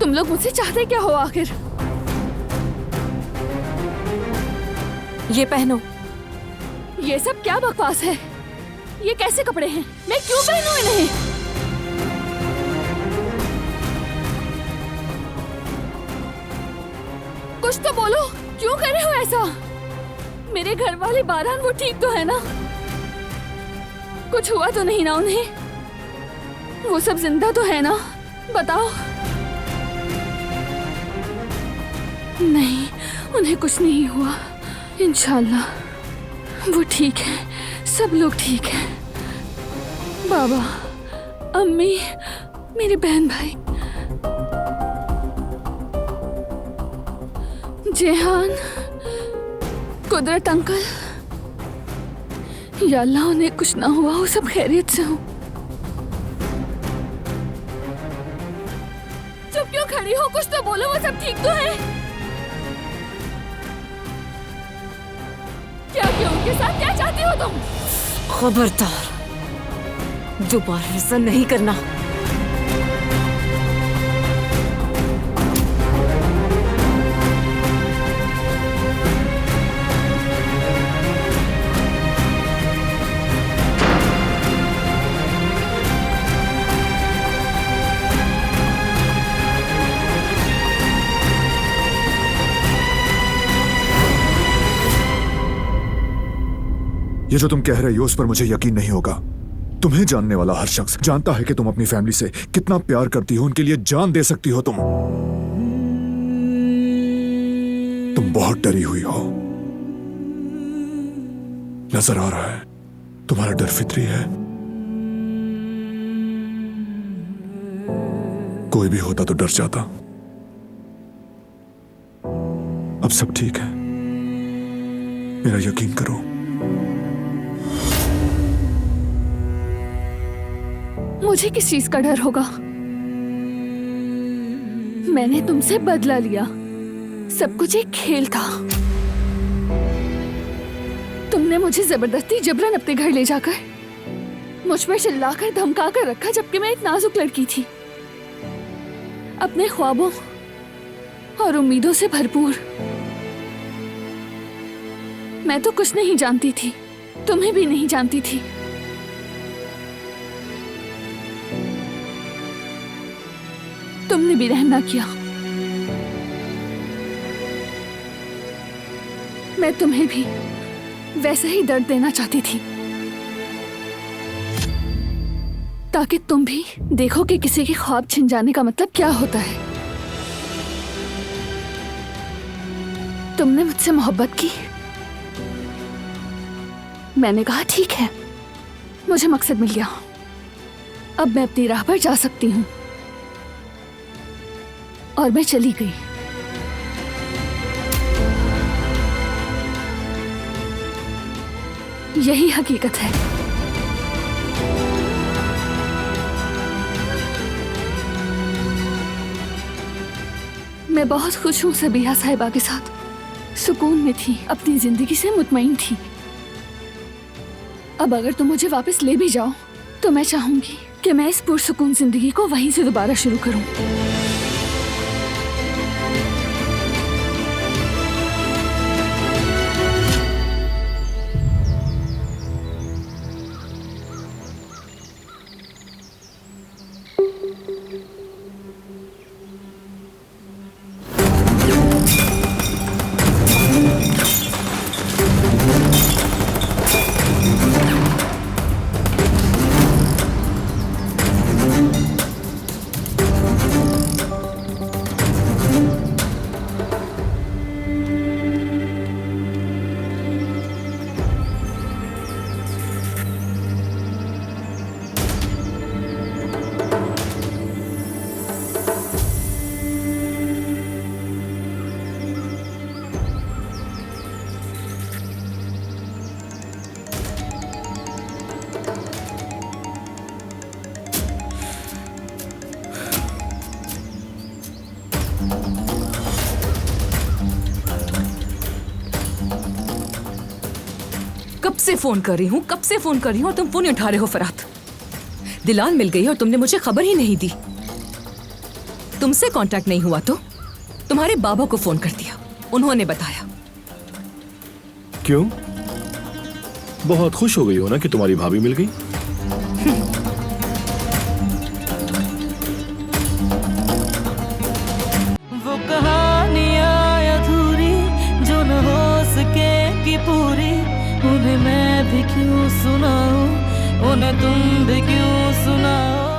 तुम लोग मुझसे चाहते क्या हो आखिर? ये पहनो। ये सब क्या बकवास है? ये कैसे कपड़े हैं? मैं क्यों पहनूं इन्हें? कुछ तो बोलो, क्यों कर रहे हो ऐसा? मेरे घर वाले बारान वो ठीक तो है ना? कुछ हुआ तो नहीं ना उन्हें? वो सब जिंदा तो है ना? बताओ। नहीं, उन्हें कुछ नहीं हुआ। इंशाल्लाह वो ठीक है, सब लोग ठीक हैं। बाबा, अम्मी, मेरे बहन भाई, जेहान, कुदरत अंकल, या अल्लाह उन्हें कुछ ना हुआ हो, सब खैरियत से हो। चुप क्यों खड़ी हो? कुछ तो बोलो, वो सब ठीक तो है? क्या किया उनके साथ? क्या चाहती हो तुम? खबरदार, दोबारा ऐसा नहीं करना। ये जो तुम कह रही हो उस पर मुझे यकीन नहीं होगा। तुम्हें जानने वाला हर शख्स जानता है कि तुम अपनी फैमिली से कितना प्यार करती हो, उनके लिए जान दे सकती हो। तुम बहुत डरी हुई हो, नजर आ रहा है। तुम्हारा डर फितरी है। कोई भी होता तो डर जाता। अब सब ठीक है, मेरा यकीन करो। मुझे किस चीज का डर होगा? मैंने तुमसे बदला लिया, सब कुछ एक खेल था। तुमने मुझे जबरदस्ती जबरन अपने घर ले जाकर मुझ पर चिल्लाकर धमकाकर रखा, जबकि मैं एक नाजुक लड़की थी, अपने ख्वाबों और उम्मीदों से भरपूर। मैं तो कुछ नहीं जानती थी, तुम्हें भी नहीं जानती थी। तुमने भी रहम ना किया। मैं तुम्हें भी वैसे ही दर्द देना चाहती थी, ताकि तुम भी देखो कि किसी के ख्वाब छिन जाने का मतलब क्या होता है। तुमने मुझसे मोहब्बत की, मैंने कहा ठीक है, मुझे मकसद मिल गया, अब मैं अपनी राह पर जा सकती हूँ। और मैं चली गई। यही हकीकत है। मैं बहुत खुश हूँ सबीहा साहिबा के साथ, सुकून में थी, अपनी जिंदगी से मुतमईन थी। अब अगर तुम मुझे वापस ले भी जाओ तो मैं चाहूंगी कि मैं इस पुरसुकून जिंदगी को वहीं से दोबारा शुरू करूं। कब से फोन कर रही हूँ, कब से फोन कर रही हूँ और तुम फोन नहीं उठा रहे हो फरात। दिलाल मिल गई और तुमने मुझे खबर ही नहीं दी। तुमसे कांटेक्ट नहीं हुआ तो तुम्हारे बाबा को फोन कर दिया, उन्होंने बताया। क्यों? बहुत खुश हो गई हो ना कि तुम्हारी भाभी मिल गई? वो कहानियां अधूरी जो न हो सकेगी पूरी, उन्हें मैं भी क्यों सुनाऊं, उन्हें तुम भी क्यों सुनाओ।